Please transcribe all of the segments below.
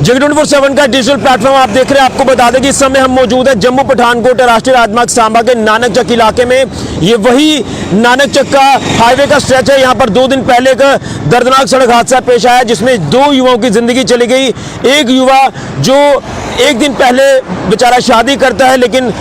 जगह 24/7 का digital platform आप देख रहे हैं। आपको बता दें कि इस समय हम मौजूद है जम्मू पठानकोट राष्ट्रीय राजमार्ग सांबा के नानक चक इलाके में। ये वही नानक चक का हाईवे का स्ट्रेच है। यहाँ पर 2 दिन पहले एक दर्दनाक सड़क हादसा पेश आया जिसमें 2 युवाओं की जिंदगी चली गई। एक युवा जो एक दिन पहले बेचारा शादी करता है, लेकिन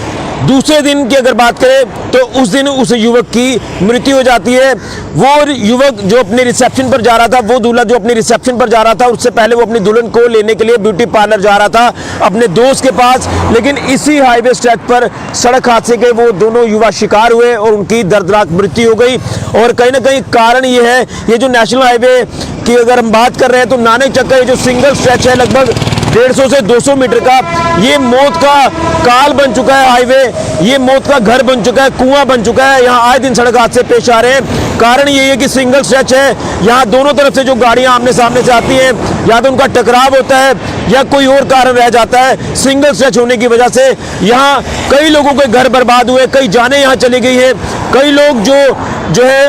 दूसरे दिन की अगर बात करें तो उस दिन उस युवक की मृत्यु हो जाती है। वो युवक जो अपने रिसेप्शन पर जा रहा था, वो दूल्हा जो अपनी रिसेप्शन पर जा रहा था, उससे पहले वो अपनी दुल्हन को लेने के लिए ब्यूटी पार्लर जा रहा था अपने दोस्त के पास। लेकिन इसी हाईवे स्ट्रेच पर सड़क हादसे के वो दोनों युवा शिकार हुए और उनकी दर्दनाक मृत्यु हो गई। और कहीं ना कहीं कारण ये है, ये जो नेशनल हाईवे की अगर हम बात कर रहे हैं तो नानक चक का ये जो सिंगल स्ट्रेच है लगभग 150 से 200 मीटर का, ये मौत का काल बन चुका है हाईवे। ये मौत का घर बन चुका है, कुआं बन चुका है। यहाँ आए दिन सड़क हादसे पेश आ रहे हैं। कारण ये है कि सिंगल स्ट्रेच है, यहाँ दोनों तरफ से जो गाड़ियां आमने सामने से आती हैं या तो उनका टकराव होता है या कोई और कारण रह जाता है। सिंगल स्ट्रेच होने की वजह से यहाँ कई लोगों के घर बर्बाद हुए, कई जानें यहाँ चली गई हैं, कई लोग जो है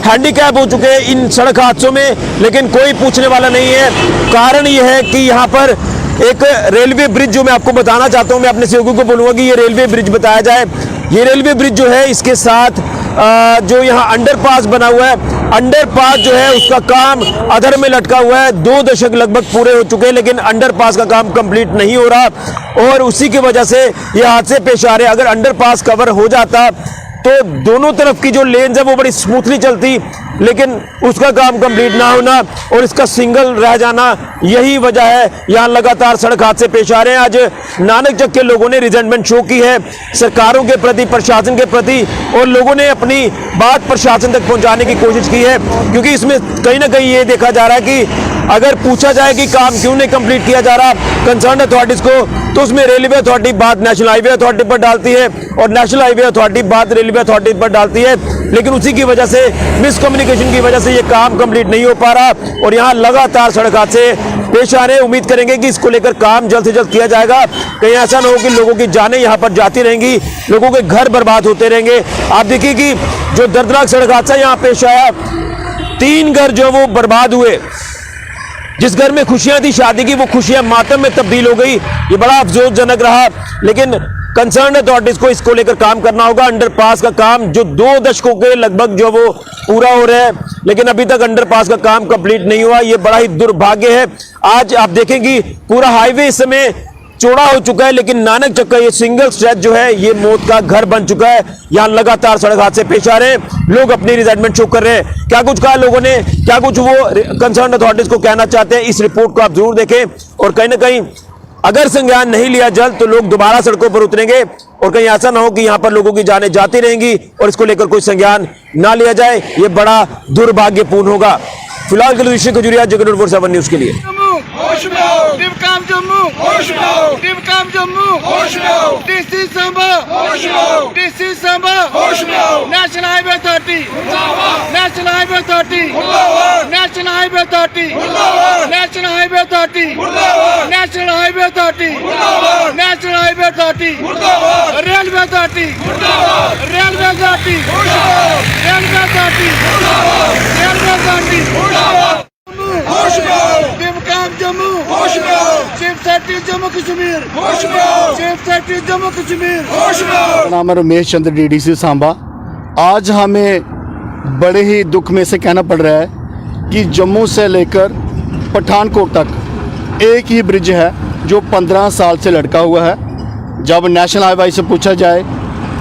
हैंडीकैप हो चुके हैं इन सड़क हादसों में, लेकिन कोई पूछने वाला नहीं है। कारण ये है कि यहाँ पर एक रेलवे ब्रिज, जो मैं आपको बताना चाहता हूं, मैं अपने सहयोगी को बोलूंगा कि ये रेलवे ब्रिज बताया जाए। ये रेलवे ब्रिज जो है, इसके साथ जो यहाँ अंडरपास बना हुआ है, अंडरपास जो है उसका काम अधर में लटका हुआ है। 2 दशक लगभग पूरे हो चुके हैं, लेकिन अंडरपास का काम कंप्लीट नहीं हो रहा और उसी की वजह से ये हादसे पेश आ रहे हैं। अगर अंडरपास कवर हो जाता तो दोनों तरफ की जो लेन्स है वो बड़ी स्मूथली चलती, लेकिन उसका काम कंप्लीट ना होना और इसका सिंगल रह जाना, यही वजह है यहाँ लगातार सड़क हादसे पेश आ रहे हैं। आज नानक चक के लोगों ने रिजेंटमेंट शो की है सरकारों के प्रति, प्रशासन के प्रति, और लोगों ने अपनी बात प्रशासन तक पहुंचाने की कोशिश की है। क्योंकि इसमें कहीं ना कहीं ये देखा जा रहा है कि अगर पूछा जाए कि काम क्यों नहीं कंप्लीट किया जा रहा कंसर्न अथॉरिटीज को, तो उसमें रेलवे अथॉरिटी बात नेशनल हाईवे अथॉरिटी पर डालती है और नेशनल हाईवे अथॉरिटी बात रेलवे अथॉरिटी पर डालती है। लेकिन उसी की वजह से, मिसकम्युनिकेशन की वजह से ये काम कंप्लीट नहीं हो पा रहा और यहाँ लगातार सड़क हादसे पेश आ रहे हैं। उम्मीद करेंगे कि इसको लेकर काम जल्द से जल्द किया जाएगा। कहीं ऐसा ना हो कि लोगों की जानें यहाँ पर जाती रहेंगी, लोगों के घर बर्बाद होते रहेंगे। आप देखिए कि जो दर्दनाक सड़क हादसा यहाँ पेश आया, 3 घर जो वो बर्बाद हुए। जिस घर में खुशियां थी शादी की, वो खुशियां मातम में तब्दील हो गई। ये बड़ा अफसोसजनक रहा, लेकिन कंसर्न अथॉरिटीज को इसको लेकर काम करना होगा। अंडरपास का काम जो 2 दशकों के लगभग जो वो पूरा हो रहा है, लेकिन अभी तक अंडरपास का काम कंप्लीट नहीं हुआ। ये बड़ा ही दुर्भाग्य है। आज आप देखेंगे पूरा हाईवे इस समय चौड़ा हो चुका है, लेकिन नानक चक का ये सिंगल स्ट्रेच जो है ये मौत का घर बन चुका है। यहाँ लगातार सड़क हादसे पेश आ रहे हैं, लोग अपनी रिजेंटमेंट शो कर रहे हैं। क्या कुछ कहा लोगों ने, क्या कुछ वो कंसर्न अथॉरिटीज को कहना चाहते हैं, इस रिपोर्ट को आप जरूर देखें। और कहीं ना कहीं अगर संज्ञान नहीं लिया जल्द तो लोग दोबारा सड़कों पर उतरेंगे और कहीं ऐसा ना हो कि यहाँ पर लोगों की जानें जाती रहेंगी और इसको लेकर कोई संज्ञान ना लिया जाए। ये बड़ा दुर्भाग्यपूर्ण होगा। फिलहाल के लिए ऋषि खजूरिया, जगह 24/7 न्यूज के लिए। होश में आओ, डिवकाम जम्मू, होश में आओ, डिवकाम जम्मू, होश में आओ, डीसी सांबा, होश में आओ, डीसी सांबा, होश में आओ, national highway authority, national highway authority, national highway authority, national highway authority, national highway authority, national highway authority, railway authority, railway authority, railway authority, railway authority, होश में आओ, डिवकाम जम्मू, होश में आओ, चीफ सेक्रेटरी जम्मू कश्मीर, होश में आओ, चीफ सेक्रेटरी जम्मू कश्मीर, होश में आओ। नाम है रमेश चंद्र, डीडीसी सांबा। आज हमें बड़े ही दुख में से कहना पड़ रहा है कि जम्मू से लेकर पठानकोट तक एक ही ब्रिज है जो 15 साल से लटका हुआ है। जब नेशनल हाईवे से पूछा जाए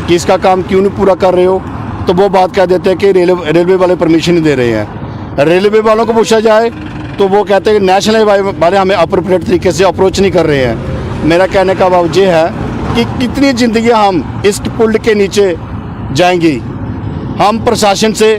कि इसका काम क्यों नहीं पूरा कर रहे हो, तो वो बात कह देते हैं कि रेलवे वाले परमिशन नहीं दे रहे हैं। रेलवे वालों को पूछा जाए तो वो कहते हैं कि नेशनल हाईवे वाले हमें अप्रोप्रिएट तरीके से अप्रोच नहीं कर रहे हैं। मेरा कहने का भाव ये है कि कितनी ज़िंदगियां हम इस पुल के नीचे जाएंगी। हम प्रशासन से,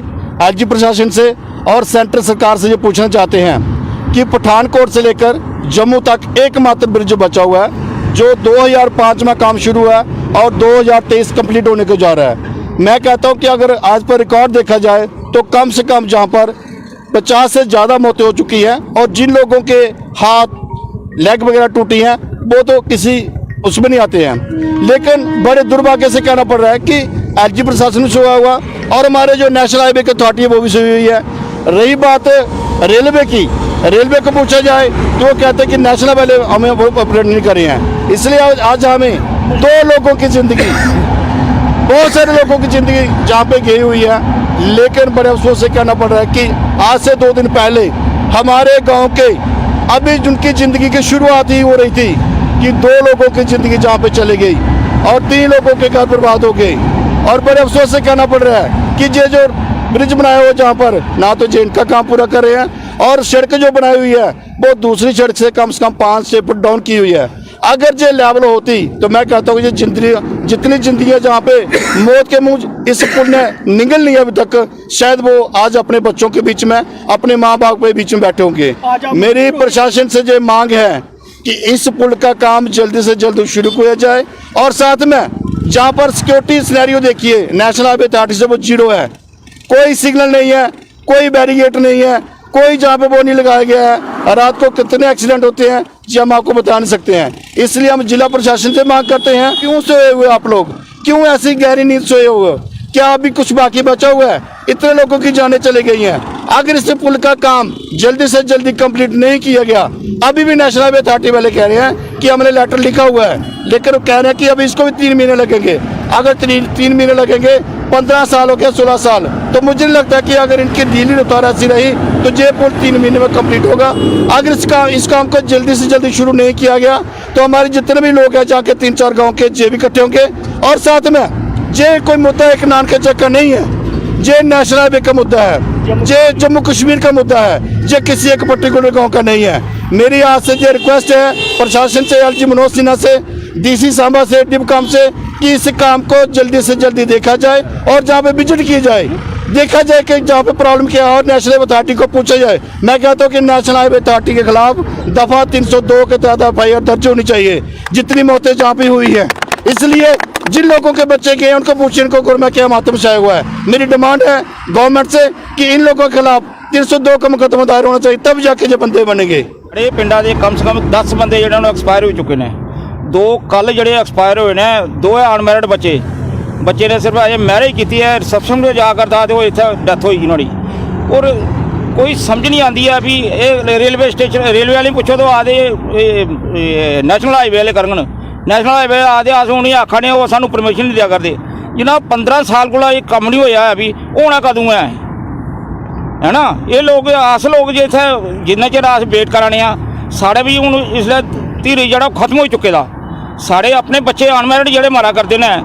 एलजी प्रशासन से और सेंट्रल सरकार से ये पूछना चाहते हैं कि पठानकोट से लेकर जम्मू तक एकमात्र ब्रिज बचा हुआ है जो 2005 में काम शुरू हुआ और 2023 कंप्लीट होने को जा रहा है। मैं कहता हूँ कि अगर आज पर रिकॉर्ड देखा जाए तो कम से कम जहाँ पर 50 से ज़्यादा मौतें हो चुकी हैं और जिन लोगों के हाथ लेग वगैरह टूटी हैं वो तो किसी उसमें नहीं आते हैं। लेकिन बड़े दुर्भाग्य से कहना पड़ रहा है कि एलजी प्रशासन से हुआ और हमारे जो नेशनल हाईवे की अथॉरिटी है वो भी सोई हुई है। रही बात रेलवे की, रेलवे को पूछा जाए तो वो कहते हैं कि नेशनल वाले हमें वो ऑपरेट नहीं कर रहे हैं। इसलिए आज हमें 2 लोगों की ज़िंदगी, बहुत सारे लोगों की ज़िंदगी जहाँ पे गई हुई है, लेकिन बड़े अफसोस से कहना पड़ रहा है कि आज से 2 दिन पहले हमारे गांव के अभी जिनकी ज़िंदगी की शुरुआत ही हो रही थी कि 2 लोगों की ज़िंदगी जहाँ पे चली गई और 3 लोगों के घर बर्बाद हो गए। और बड़े अफसोस से कहना पड़ रहा है कि ये जो ब्रिज बनाया हुआ जहाँ पर ना तो जेन का काम पूरा कर रहे हैं और सड़क जो बनाई हुई है वो दूसरी सड़क से कम 5-6 फुट डाउन की हुई है। अगर ये लेवल होती तो मैं कहता हूँ ये जितनी जिंदगियाँ जहाँ पे मौत के मुंह इस पुल ने निगल नहीं अभी तक, शायद वो आज अपने बच्चों के बीच में, अपने माँ बाप के बीच में बैठे होंगे। मेरी प्रशासन से ये मांग है कि इस पुल का काम जल्दी से जल्द शुरू किया जाए और साथ में जहाँ पर सिक्योरिटी सिनेरियो देखिए, नेशनल हाईवे अथॉरिटी से वो 0 है, कोई सिग्नल नहीं है, कोई बैरिकेड नहीं है, कोई जहाँ पे वो नहीं लगाया गया है। रात को कितने एक्सीडेंट होते हैं जी हम आपको बता नहीं सकते हैं। इसलिए हम जिला प्रशासन से मांग करते हैं, क्यों सोए हुए आप लोग, क्यों ऐसी गहरी नींद सोए हुए, क्या अभी कुछ बाकी बचा हुआ है? इतने लोगों की जानें चली गई हैं। अगर इस पुल का काम जल्दी से जल्दी कंप्लीट नहीं किया गया, अभी भी नेशनल हाईवे अथॉरिटी वाले कह रहे हैं कि हमने लेटर लिखा हुआ है, लेकिन वो कह रहे हैं कि अभी इसको भी 3 महीने लगेंगे। अगर 3 महीने लगेंगे, 15 साल हो गया, 16 साल, तो मुझे नहीं लगता कि अगर इनकी ढीली रफ्तार ऐसी रही तो ये पुल 3 महीने में कंप्लीट होगा। अगर इस काम को जल्दी से जल्दी शुरू नहीं किया गया तो हमारे जितने भी लोग हैं जाके 3-4 गाँव के जे भी इकट्ठे होंगे। और साथ में ये कोई मुद्दा एक नान के चक्कर नहीं है, ये नेशनल हाईवे का मुद्दा है, ये जम्मू कश्मीर का मुद्दा है, ये किसी एक पर्टिकुलर गांव का नहीं है। मेरी आज से ये रिक्वेस्ट है प्रशासन से, एलजी मनोज सिन्हा से, डीसी सांबा से, डिबकाम से, कि इस काम को जल्दी से जल्दी देखा जाए और जहाँ पे विजिट की जाए, देखा जाए कि जहाँ पे प्रॉब्लम क्या है और नेशनल अथॉरिटी को पूछा जाए। मैं कहता हूँ कि नेशनल हाईवे अथॉरिटी के खिलाफ दफा 302 के तहत FIR दर्ज होनी चाहिए, जितनी मौतें जहाँ पे हुई है। इसलिए जिन लोगों के बच्चे गए उनको पूछिए इनको गुरमा क्या मातम छाया हुआ है। मेरी डिमांड है गवर्नमेंट से कि इन लोगों के खिलाफ 302 का मुकदमा दायर होना चाहिए, तब जाके जो बंदे बनेंगे। ਇਹ ਪਿੰਡਾਂ ਦੇ ਕਮ ਸੇ ਕਮ 10 ਬੰਦੇ ਜਿਹਨਾਂ ਨੂੰ ਐਕਸਪਾਇਰ ਹੋ ਚੁੱਕੇ ਨੇ। 2 ਕੱਲ ਜਿਹੜੇ ਐਕਸਪਾਇਰ ਹੋਏ ਨੇ, 2 ਅਨਮੈਰਿਡ ਬੱਚੇ ਨੇ ਸਿਰਫ ਅਜੇ ਮੈਰਿਜ ਕੀਤੀ ਹੈ, ਰਿਸੈਪਸ਼ਨ ਤੇ ਜਾ ਕਰਦਾ ਤੇ ਉਹ ਇੱਥੇ ਡੈਥ ਹੋਈ ਉਹਨਾਂ ਦੀ। ਔਰ ਕੋਈ ਸਮਝ ਨਹੀਂ ਆਉਂਦੀ ਹੈ ਵੀ ਇਹ ਰੇਲਵੇ ਸਟੇਸ਼ਨ ਰੇਲਵੇ ਵਾਲੇ ਪੁੱਛੋ ਤਾਂ ਆਦੇ ਨੈਸ਼ਨਲ ਹਾਈਵੇ ਵਾਲੇ ਕਰਨ, ਨੈਸ਼ਨਲ ਹਾਈਵੇ ਆਦੇ ਆਸ ਹੁਣ ਆਖਾਂ ਨੇ ਉਹ ਸਾਨੂੰ ਪਰਮਿਸ਼ਨ ਨਹੀਂ ਦਿਆ ਕਰਦੇ। ਜਿਨ੍ਹਾਂ 15 ਸਾਲ ਕੋਲ ਇਹ ਕੰਮ ਨਹੀਂ ਹੋਇਆ ਹੈ ਵੀ ਉਹ ਹੋਣਾ ਕਦੋਂ ਹੈ ना। ये लोग अस लोग जो इतने जिन्ना चिर अस वेट कराने साढ़े भी हूँ इसलिए धीरे जरा खत्म हो चुके दा। साढ़े अपने बच्चे अनमैरिड जोड़े मारा करते हैं,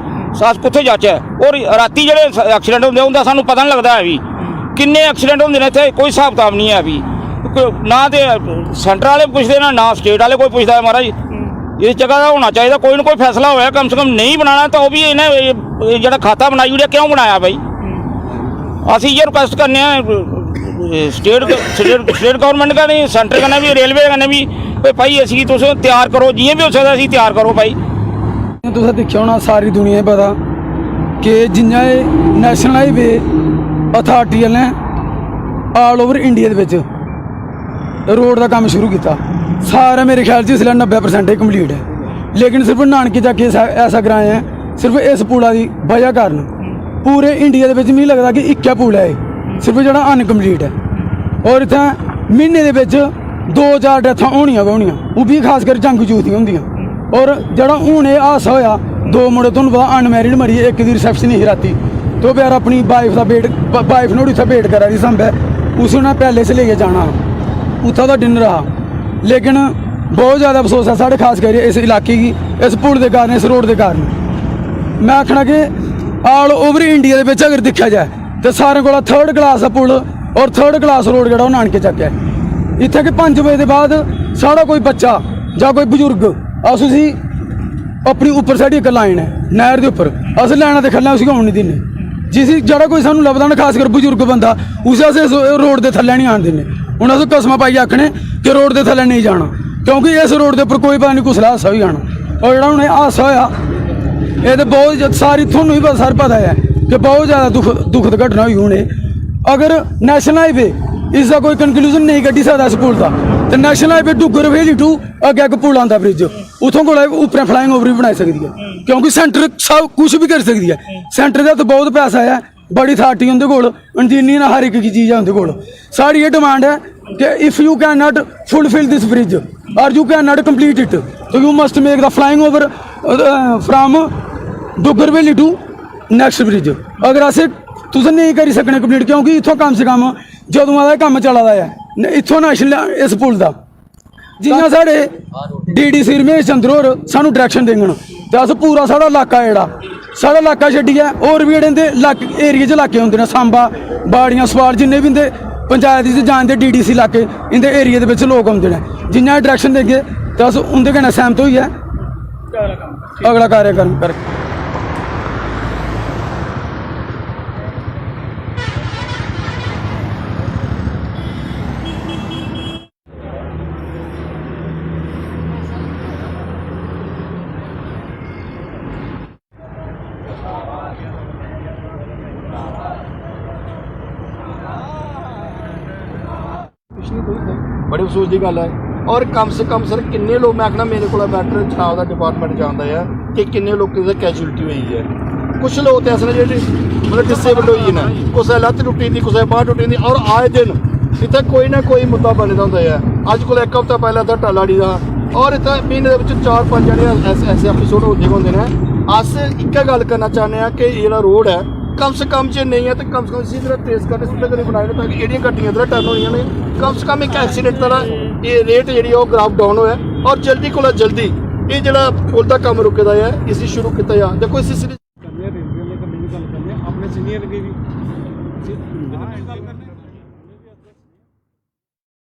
अस कुत्थे जाचे। और राती जो एक्सीडेंट होंगे उनका सानू पता नहीं लगता है भी किन्ने एक्सीडेंट होंगे ने, इतने कोई हिसाब किताब नहीं है भी। ना तो सेंटर वाले पुछते ना स्टेट वाले कोई पुछता है। महाराज इस जगह का होना चाहिए कोई ना कोई फैसला होया, कम से कम नहीं बनाना तो भी इन्हें जो खाता बनाई हुई क्यों बनाया भाई। असी ये रिक्वेस्ट करने स्टेट गवर्नमेंट का नहीं, सेंटर कन्नै भी, रेलवे कन्नै भी भाई असी तुस तैयार करो, जियां भी हो सकदा असी तैयार करो भाई। तुसें दिक्खेआ होना सारी दुनिया पता कि जियां नेशनल हाईवे अथॉरिटी ने ऑल ओवर इंडिया दे विच रोड का काम शुरू किया, सारा मेरे ख्याल से इसलिए 90% कंप्लीट है। लेकिन सिर्फ नानके जाके ऐसा कराए हैं सिर्फ इस पुला की वजह कारण। पूरे इंडिया दे विच मिगी लगदा कि इक्कै पुल है सिर्फ जो अनकंप्लीट है। और इतना महीने के 2-4 डेथां होनियां गै होनियां, वो भी खास कर जंग यूथ दियां होंदियां। और जो हूँ ये हादसा होया, 2 मुड़े तुहानूं पता अनमैरिड मरी, एक दी रिसैप्शन ही राती, तो बेचारा अपनी वाइफ नोड़ी उत्थै वेट करा दी सांबे, उस उन्हें पैलेस लेइयै जाना, उत्थै दा डिनर रहा। लेकिन बहुत ज़्यादा अफसोस है साढ़े खास करियै इस इलाके की, इस पुल के कारण, इस रोड के कारण। मैं आखना कि ऑल ओवर इंडिया दे विच अगर दिक्खा जाए तो सारे को 3rd क्लास पुल और 3rd क्लास रोड जो नानके चक है। इत्थे कि 5 बजे के बाद साढ़ा कोई बच्चा या कोई बजुर्ग अस उसी अपनी उपर साइड एक लाइन है नहर के उपर, अस लैना तो खल्ले उसी आन नहीं देने। जिस जरा कोई सानू लभदा ना खास कर बजुर्ग बंदा, उसे अस रोड के थल्ले नहीं आन देने। हुण अस कसम पाइयै आखने कि रोड के थल्ले नहीं जाना, क्योंकि इस रोड के उपर कोई पता नहीं कुसला हादसा हो जाना। और जो हुण हादसा होया ये तो बहुत सारी थोनू ही सर पता है कि बहुत ज़्यादा दुखद घटना हुई होने। अगर नेशनल हाईवे इसका कोई कंक्लूजन नहीं कड्ढी सकता इस पुल का, तो national highway Duggar Haveli to अगे एक पुल आंदा ब्रिज, उतों को उपर फ्लाइंग ओवर भी बनाई सकती है, क्योंकि सेंटर सब कुछ भी कर सकती है। सेंटर का तो बहुत पैसा है, बड़ी अथॉरिटी उनके कोल, इंजीनियर हर एक चीज़ है उनके कोल। साड़ी ये डिमांड है कि if you cannot fulfill this bridge or you cannot complete it, so you must make the flying over from Duggarveli to next bridge. अगर असें तुस नहीं करी सकने कंप्लीट, क्योंकि इत्थों कम से कम जदों दा कम्म चला दा है इत्थों नेशनल इस पुल दा, जियां साढ़े DDC रमेश चंद्र होर सानू डायरैक्शन देङन ते अस पूरा साढ़ा इलाका जेह्ड़ा साढ़ा इलाका छड्डियै होर भी जेह्ड़े इंदे एरिया च इलाके होंदे ने, सांबा बाड़ियां सवाल जिन्ने भी इंदे पंचायत च जानदे DDC इलाके इंदे एरिया दे बिच लोक औंदे ने, जियां डायरैक्शन देगे ते अस उंदे कन्नै सैह्मत होइयै अगला कार्यक्रम कर। बड़े अफसोस की गल है। और कम से कम सर किन्ने लोग, मैं आखना मेरे को बैटर जनाब का डिपार्टमेंट जानता है कि किन्ने लोगों की कैजुअलिटी हुई है। कुछ लोग तो ऐसे ने जो मतलब डिसेबल्ड हुई ने, कुछ लत्त टुटी थी, कुछ बांह टुटी थी, और आए दिन इतना कोई ना कोई मुद्दा बने का होंगे है। अज को एक हफ्ता पहले था टालाड़ी का, और इतना महीने के 4-5 जने ऐसे एपीसोड होते होंगे ने। अस एक गल करना चाहते हैं कि ये रोड है कम से कम जो नहीं है तो कम से कम इसी तरह तेज करके सीधे करी बनाए ताकि एडियां गड्डियां इधर टर्न होनी ने, कम से कम एक एक्सीडेंट का ये रेट जी ग्राफ डाउन होया, और जल्दी को जल्दी ये जो पुल का काम रुके है इसी शुरू किया जा। देखो इसी अपने सीनियर